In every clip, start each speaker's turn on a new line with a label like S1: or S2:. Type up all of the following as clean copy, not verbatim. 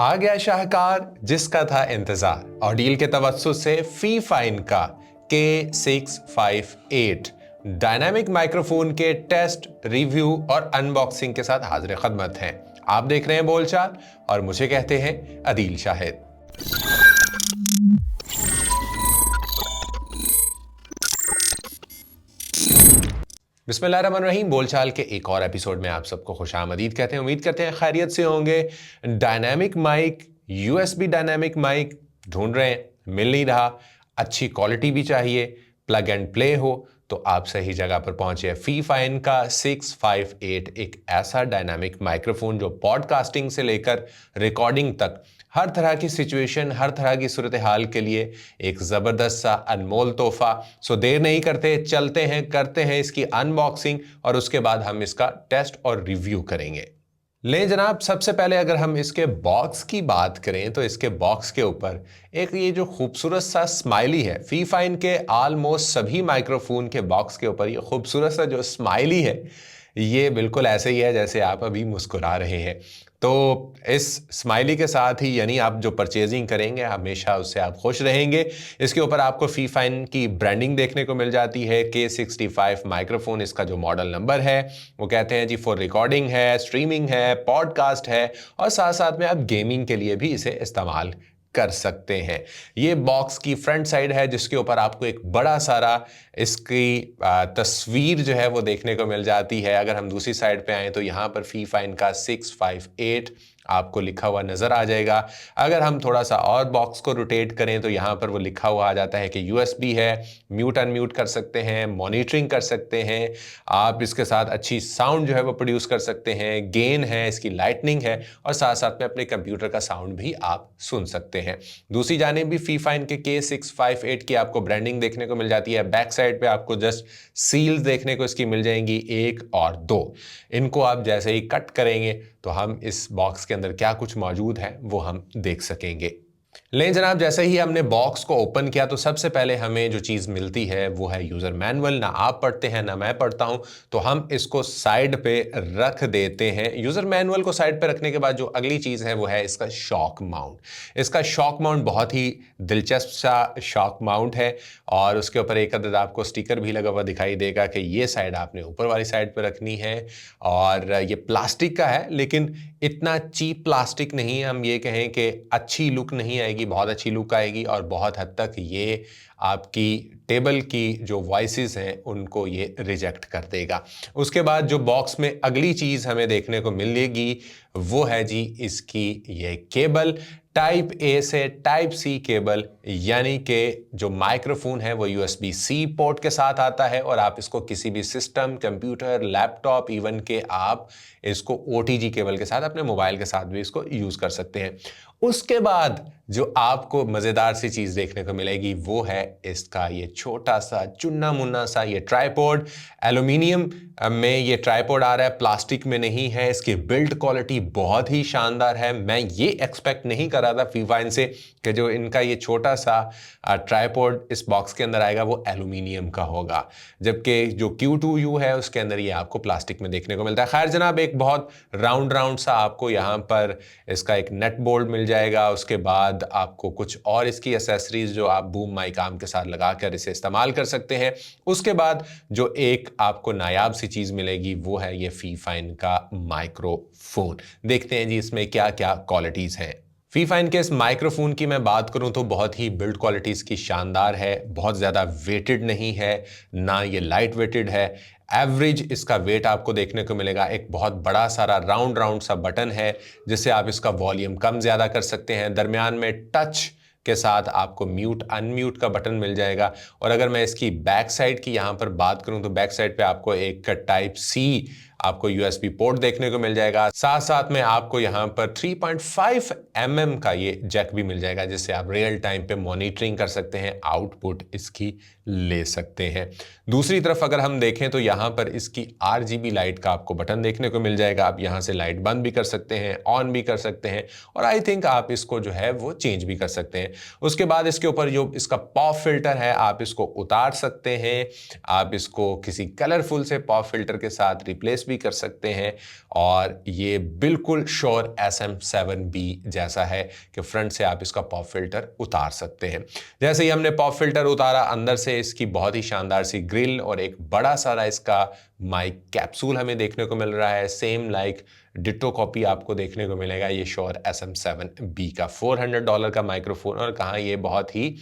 S1: आ गया शाहकार जिसका था इंतजार और डील के तवज्जुह से फी फाइन का K658 डायनामिक माइक्रोफोन के टेस्ट, रिव्यू और अनबॉक्सिंग के साथ हाजिर खदमत हैं। आप देख रहे हैं बोलचाल और मुझे कहते हैं अदील शाहिद। बिस्मिल्लाहिर्रहमानिर्रहीम। बोलचाल के एक और एपिसोड में आप सबको खुशामदीद कहते हैं। उम्मीद करते हैं खैरियत से होंगे। Dynamic mic, USB dynamic mic ढूंढ रहे हैं, मिल नहीं रहा, अच्छी क्वालिटी भी चाहिए, प्लग एंड प्ले हो, तो आप सही जगह पर पहुंचे। फी फाइन का 658 एक ऐसा डायनामिक माइक्रोफोन जो पॉडकास्टिंग से लेकर रिकॉर्डिंग तक हर तरह की सिचुएशन, हर तरह की सूरत हाल के लिए एक ज़बरदस्त सा अनमोल तोहफा। सो देर नहीं करते, चलते हैं, करते हैं इसकी अनबॉक्सिंग और उसके बाद हम इसका टेस्ट और रिव्यू करेंगे। ले जनाब, सबसे पहले अगर हम इसके बॉक्स की बात करें तो इसके बॉक्स के ऊपर एक ये जो खूबसूरत सा स्माइली है। फी फाइन के ऑलमोस्ट सभी माइक्रोफोन के बॉक्स के ऊपर ये खूबसूरत सा जो स्माइली है, ये बिल्कुल ऐसे ही है जैसे आप अभी मुस्कुरा रहे हैं। तो इस स्माइली के साथ ही यानी आप जो परचेजिंग करेंगे हमेशा उससे आप खुश रहेंगे। इसके ऊपर आपको फी फाइन की ब्रांडिंग देखने को मिल जाती है। K65 माइक्रोफोन इसका जो मॉडल नंबर है, वो कहते हैं जी फॉर रिकॉर्डिंग है, स्ट्रीमिंग है, पॉडकास्ट है और साथ साथ में आप गेमिंग के लिए भी इसे इस्तेमाल कर सकते हैं। ये बॉक्स की फ्रंट साइड है जिसके ऊपर आपको एक बड़ा सारा इसकी तस्वीर जो है वो देखने को मिल जाती है। अगर हम दूसरी साइड पे आए तो यहाँ पर फी फाइन का 658 आपको लिखा हुआ नजर आ जाएगा। अगर हम थोड़ा सा और बॉक्स को रोटेट करें तो यहाँ पर वो लिखा हुआ आ जाता है कि यूएसबी है, म्यूट अनम्यूट कर सकते हैं, मॉनिटरिंग कर सकते हैं, आप इसके साथ अच्छी साउंड जो है वो प्रोड्यूस कर सकते हैं, गेन है, इसकी लाइटनिंग है और साथ साथ में अपने कंप्यूटर का साउंड भी आप सुन सकते हैं। दूसरी जानिब भी फी फाइन के K658 की आपको ब्रांडिंग देखने को मिल जाती है। बैक साइड पे आपको जस्ट सील्स देखने को इसकी मिल जाएंगी, 1 और 2। इनको आप जैसे ही कट करेंगे तो हम इस बॉक्स के अंदर क्या कुछ मौजूद है वो हम देख सकेंगे। लें जनाब, जैसे ही हमने बॉक्स को ओपन किया तो सबसे पहले हमें जो चीज़ मिलती है वो है यूज़र मैनुअल। ना आप पढ़ते हैं ना मैं पढ़ता हूं, तो हम इसको साइड पे रख देते हैं। यूज़र मैनुअल को साइड पे रखने के बाद जो अगली चीज़ है वो है इसका शॉक माउंट। इसका शॉक माउंट बहुत ही दिलचस्प सा शॉक माउंट है और उसके ऊपर एक अदद आपको स्टिकर भी लगा हुआ दिखाई देगा कि ये साइड आपने ऊपर वाली साइड पर रखनी है। और ये प्लास्टिक का है, लेकिन इतना चीप प्लास्टिक नहीं, हम ये कहें कि अच्छी लुक नहीं आएगी, बहुत अच्छी लुक आएगी और बहुत हद तक ये आपकी टेबल की जो वॉइसेस हैं उनको ये रिजेक्ट कर देगा। उसके बाद जो बॉक्स में अगली चीज़ हमें देखने को मिलेगी वो है जी इसकी ये केबल। टाइप ए से टाइप सी केबल, यानी कि जो माइक्रोफोन है वो USB-C पोर्ट के साथ आता है और आप इसको किसी भी सिस्टम, कंप्यूटर, लैपटॉप, इवन के आप इसको OTG केबल के साथ अपने मोबाइल के साथ भी इसको यूज़ कर सकते हैं। उसके बाद जो आपको मज़ेदार सी चीज़ देखने को मिलेगी वो है इसका ये छोटा सा चुन्ना मुन्ना सा ये ट्राइपॉड। एल्यूमिनियम में ये ट्राइपॉड आ रहा है, प्लास्टिक में नहीं है। इसकी बिल्ड क्वालिटी बहुत ही शानदार है। मैं ये एक्सपेक्ट नहीं कर रहा था फी फाइन से कि जो इनका ये छोटा सा ट्राइपॉड इस बॉक्स के अंदर आएगा वो एल्यूमिनियम का होगा, जबकि जो Q2U है उसके अंदर ये आपको प्लास्टिक में देखने को मिलता है। खैर जनाब, एक बहुत राउंड राउंड सा आपको यहाँ पर इसका एक नट बोल्ट मिल जाएगा। उसके बाद आपको कुछ और इसकी एसेसरीज जो आप बूम माइक आर्म के साथ लगा कर इसे इस्तेमाल कर सकते हैं। उसके बाद जो एक आपको नायाब सी चीज़ मिलेगी वो है ये फी फाइन का माइक्रोफोन। देखते हैं जी इसमें क्या क्या क्वालिटीज़ हैं। फी फाइन के इस माइक्रोफोन की मैं बात करूं तो बहुत ही बिल्ड क्वालिटी इसकी शानदार है। बहुत ज़्यादा वेटेड नहीं है, ना ये लाइट वेटेड है। एवरेज इसका वेट आपको देखने को मिलेगा। एक बहुत बड़ा सारा राउंड राउंड सा बटन है जिससे आप इसका वॉल्यूम कम ज़्यादा कर सकते हैं। दरमियान में टच के साथ आपको म्यूट अनम्यूट का बटन मिल जाएगा। और अगर मैं इसकी बैक साइड की यहाँ पर बात करूँ तो बैक साइड पे आपको एक टाइप सी आपको USB पोर्ट देखने को मिल जाएगा। साथ साथ में आपको यहाँ पर 3.5 mm का ये जैक भी मिल जाएगा जिससे आप रियल टाइम पे मॉनिटरिंग कर सकते हैं, आउटपुट इसकी ले सकते हैं। दूसरी तरफ अगर हम देखें तो यहाँ पर इसकी RGB लाइट का आपको बटन देखने को मिल जाएगा। आप यहाँ से लाइट बंद भी कर सकते हैं, ऑन भी कर सकते हैं और आई थिंक आप इसको जो है वो चेंज भी कर सकते हैं। उसके बाद इसके ऊपर जो इसका पॉप फिल्टर है आप इसको उतार सकते हैं, आप इसको किसी कलरफुल से पॉप फिल्टर के साथ रिप्लेस भी कर सकते हैं और ये बिल्कुल श्योर SM7B जैसा है कि फ्रंट से आप इसका पॉप फिल्टर उतार सकते हैं। जैसे ही हमने पॉप फिल्टर उतारा, अंदर से इसकी बहुत ही शानदार सी ग्रिल और एक बड़ा सारा इसका माइक कैप्सूल हमें देखने को मिल रहा है। सेम लाइक डिटो कॉपी आपको देखने को मिलेगा ये श्योर SM7B का। $400 का माइक्रोफोन, और कहाँ ये बहुत ही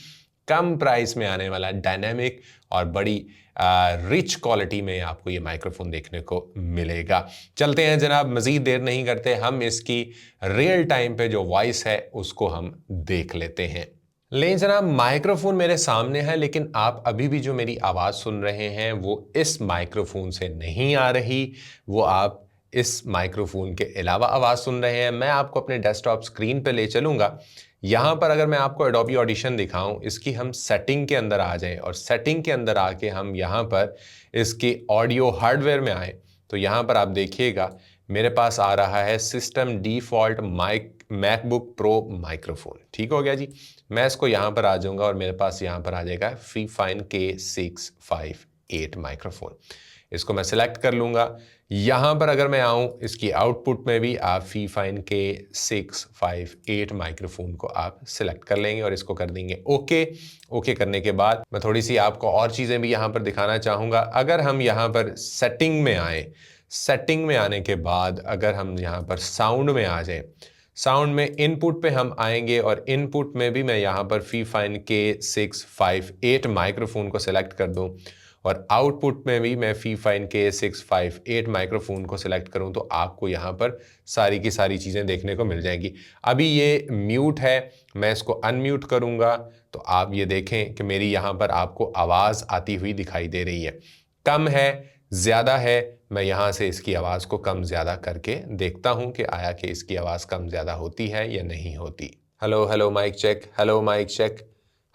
S1: कम प्राइस में आने वाला डायनेमिक और बड़ी रिच क्वालिटी में आपको ये माइक्रोफोन देखने को मिलेगा। चलते हैं जनाब, मजीद देर नहीं करते, हम इसकी रियल टाइम पे जो वॉइस है उसको हम देख लेते हैं। ले जनाब, माइक्रोफोन मेरे सामने है, लेकिन आप अभी भी जो मेरी आवाज़ सुन रहे हैं वो इस माइक्रोफोन से नहीं आ रही, वो आप इस माइक्रोफोन के अलावा आवाज़ सुन रहे हैं। मैं आपको अपने डेस्कटॉप स्क्रीन पे ले चलूँगा। यहाँ पर अगर मैं आपको एडोबी ऑडिशन दिखाऊं, इसकी हम सेटिंग के अंदर आ जाएं और सेटिंग के अंदर आके हम यहाँ पर इसके ऑडियो हार्डवेयर में आए तो यहाँ पर आप देखिएगा मेरे पास आ रहा है system default MacBook pro microphone. ठीक हो गया जी। मैं इसको यहाँ पर आ जाऊँगा और मेरे पास यहाँ पर आ जाएगा फीफाइन K658 माइक्रोफोन। इसको मैं सिलेक्ट कर लूँगा। यहाँ पर अगर मैं आऊँ, इसकी आउटपुट में भी आप फीफाइन K658 माइक्रोफोन को आप सिलेक्ट कर लेंगे और इसको कर देंगे ओके। ओके करने के बाद मैं थोड़ी सी आपको और चीज़ें भी यहाँ पर दिखाना चाहूँगा। अगर हम यहाँ पर सेटिंग में आए, सेटिंग में आने के बाद अगर हम यहाँ पर साउंड में आ जाएं, साउंड में इनपुट पे हम आएंगे और इनपुट में भी मैं यहाँ पर फीफाइन K658 माइक्रोफोन को सिलेक्ट कर दूँ और आउटपुट में भी मैं फीफाइन K658 माइक्रोफोन को सिलेक्ट करूं तो आपको यहाँ पर सारी की सारी चीज़ें देखने को मिल जाएंगी। अभी ये म्यूट है, मैं इसको अनम्यूट करूंगा तो आप ये देखें कि मेरी यहाँ पर आपको आवाज़ आती हुई दिखाई दे रही है। कम है, ज़्यादा है, मैं यहाँ से इसकी आवाज़ को कम ज़्यादा करके देखता हूँ कि आया कि इसकी आवाज़ कम ज़्यादा होती है या नहीं होती। Hello hello mic check, hello mic check,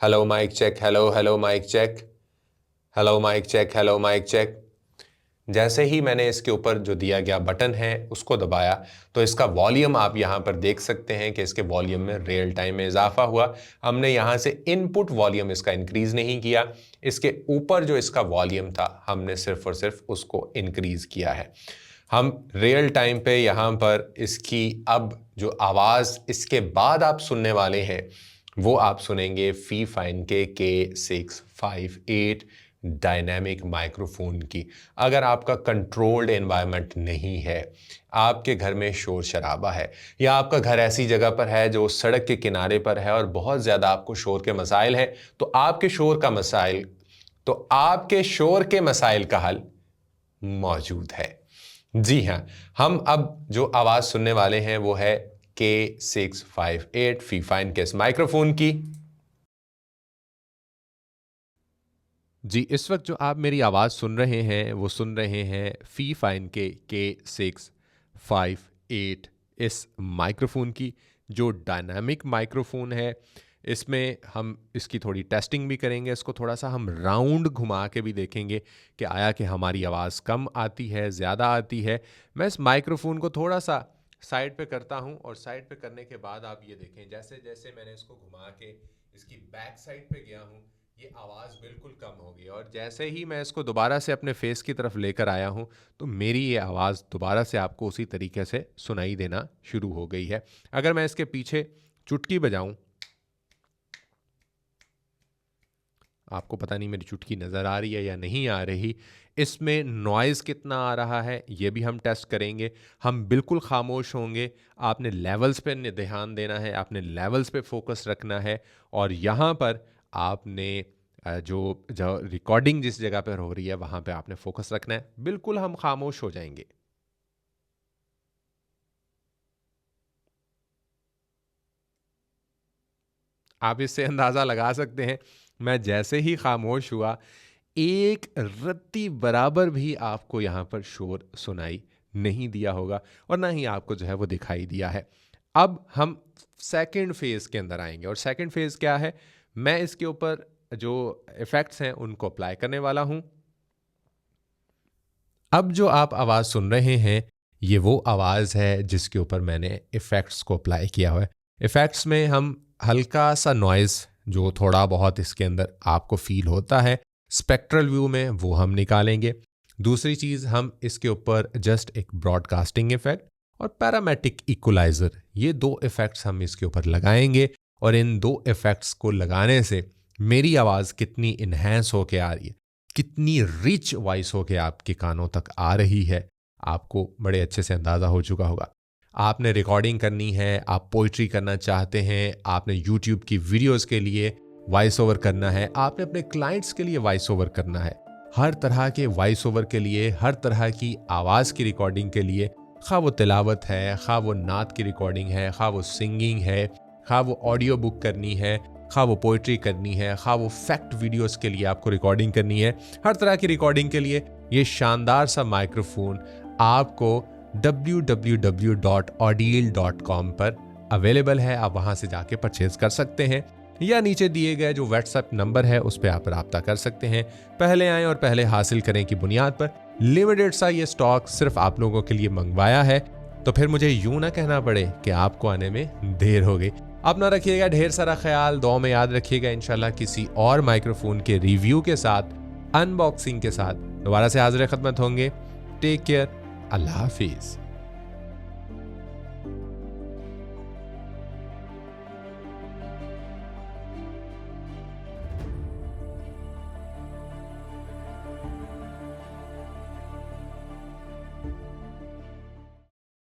S1: hello mic check, hello hello mic check, hello mic check, hello mic check. जैसे ही मैंने इसके ऊपर जो दिया गया बटन है उसको दबाया तो इसका वॉल्यूम आप यहाँ पर देख सकते हैं कि इसके वॉल्यूम में रियल टाइम में इजाफा हुआ। हमने यहाँ से इनपुट वॉल्यूम इसका इंक्रीज़ नहीं किया, इसके ऊपर जो इसका वॉल्यूम था हमने सिर्फ और सिर्फ उसको इंक्रीज़ किया है। हम रियल टाइम पे यहाँ पर इसकी अब जो आवाज़ इसके बाद आप सुनने वाले हैं वो आप सुनेंगे फीफाइन K658 डायनेमिक माइक्रोफोन की। अगर आपका कंट्रोल्ड एनवायरनमेंट नहीं है, आपके घर में शोर शराबा है या आपका घर ऐसी जगह पर है जो सड़क के किनारे पर है और बहुत ज़्यादा आपको शोर के मसाइल हैं, तो आपके शोर के मसाइल का हल मौजूद है। जी हाँ, हम अब जो आवाज़ सुनने वाले हैं वो है K658 फीफाइन के इस माइक्रोफोन की। जी, इस वक्त जो आप मेरी आवाज़ सुन रहे हैं वो सुन रहे हैं फीफाइन के K658 इस माइक्रोफोन की, जो डायनामिक माइक्रोफोन है। इसमें हम इसकी थोड़ी टेस्टिंग भी करेंगे, इसको थोड़ा सा हम राउंड घुमा के भी देखेंगे कि आया कि हमारी आवाज़ कम आती है, ज़्यादा आती है। मैं इस माइक्रोफोन को थोड़ा सा साइड पे करता हूं और साइड पे करने के बाद आप ये देखें, जैसे जैसे मैंने इसको घुमा के इसकी बैक साइड पे गया हूं, ये आवाज़ बिल्कुल कम हो गई और जैसे ही मैं इसको दोबारा से अपने फेस की तरफ लेकर आया हूं तो मेरी ये आवाज़ दोबारा से आपको उसी तरीके से सुनाई देना शुरू हो गई है। अगर मैं इसके पीछे चुटकी बजाऊं, आपको पता नहीं मेरी चुटकी नज़र आ रही है या नहीं आ रही, इसमें नॉइज़ कितना आ रहा है ये भी हम टेस्ट करेंगे। हम बिल्कुल खामोश होंगे, आपने लेवल्स पे ध्यान देना है, आपने लेवल्स पे फोकस रखना है और यहाँ पर आपने जो रिकॉर्डिंग जिस जगह पर हो रही है वहाँ पे आपने फोकस रखना है। बिल्कुल हम खामोश हो जाएंगे। आप इससे अंदाज़ा लगा सकते हैं, मैं जैसे ही खामोश हुआ एक रत्ती बराबर भी आपको यहाँ पर शोर सुनाई नहीं दिया होगा और ना ही आपको जो है वो दिखाई दिया है। अब हम सेकंड फेज़ के अंदर आएंगे और सेकंड फेज़ क्या है, मैं इसके ऊपर जो इफ़ेक्ट्स हैं उनको अप्लाई करने वाला हूँ। अब जो आप आवाज़ सुन रहे हैं ये वो आवाज़ है जिसके ऊपर मैंने इफ़ेक्ट्स को अप्लाई किया हुआ है। इफ़ेक्ट्स में हम हल्का सा नॉइज़ जो थोड़ा बहुत इसके अंदर आपको फील होता है स्पेक्ट्रल व्यू में वो हम निकालेंगे। दूसरी चीज़, हम इसके ऊपर जस्ट एक ब्रॉडकास्टिंग इफेक्ट और पैरामेट्रिक इक्वलाइजर, ये 2 इफेक्ट्स हम इसके ऊपर लगाएंगे। और इन 2 इफेक्ट्स को लगाने से मेरी आवाज़ कितनी इन्हेंस होके आ रही है, कितनी रिच वॉइस होके आपके कानों तक आ रही है, आपको बड़े अच्छे से अंदाज़ा हो चुका होगा। आपने रिकॉर्डिंग करनी है, आप पोइट्री करना चाहते हैं, आपने यूट्यूब की वीडियोस के लिए वॉइस ओवर करना है, आपने अपने क्लाइंट्स के लिए वॉइस ओवर करना है, हर तरह के वॉइस ओवर के लिए, हर तरह की आवाज़ की रिकॉर्डिंग के लिए, खा वो तिलावत है, खा वो नात की रिकॉर्डिंग है, खा वो सिंगिंग है, खा वो ऑडियो बुक करनी है, खा वो पोइट्री करनी है, खा वो फैक्ट वीडियोस के लिए आपको रिकॉर्डिंग करनी है, हर तरह की रिकॉर्डिंग के लिए ये शानदार सा माइक्रोफोन आपको www.audiel.com पर अवेलेबल है। आप वहां से जाके परचेज कर सकते हैं या नीचे दिए गए जो व्हाट्सएप नंबर है उस पर आप रब्ता कर सकते हैं। पहले आएं और पहले हासिल करें की बुनियाद पर लिमिटेड सा ये स्टॉक सिर्फ आप लोगों के लिए मंगवाया है, तो फिर मुझे यूं ना कहना पड़े कि आपको आने में देर हो गई। अपना रखिएगा ढेर सारा ख्याल, दुआ में याद रखिएगा। इंशाल्लाह किसी और माइक्रोफोन के रिव्यू के साथ, अनबॉक्सिंग के साथ दोबारा से हाजिर खिदमत होंगे। टेक केयर, अल्लाह हाफिज।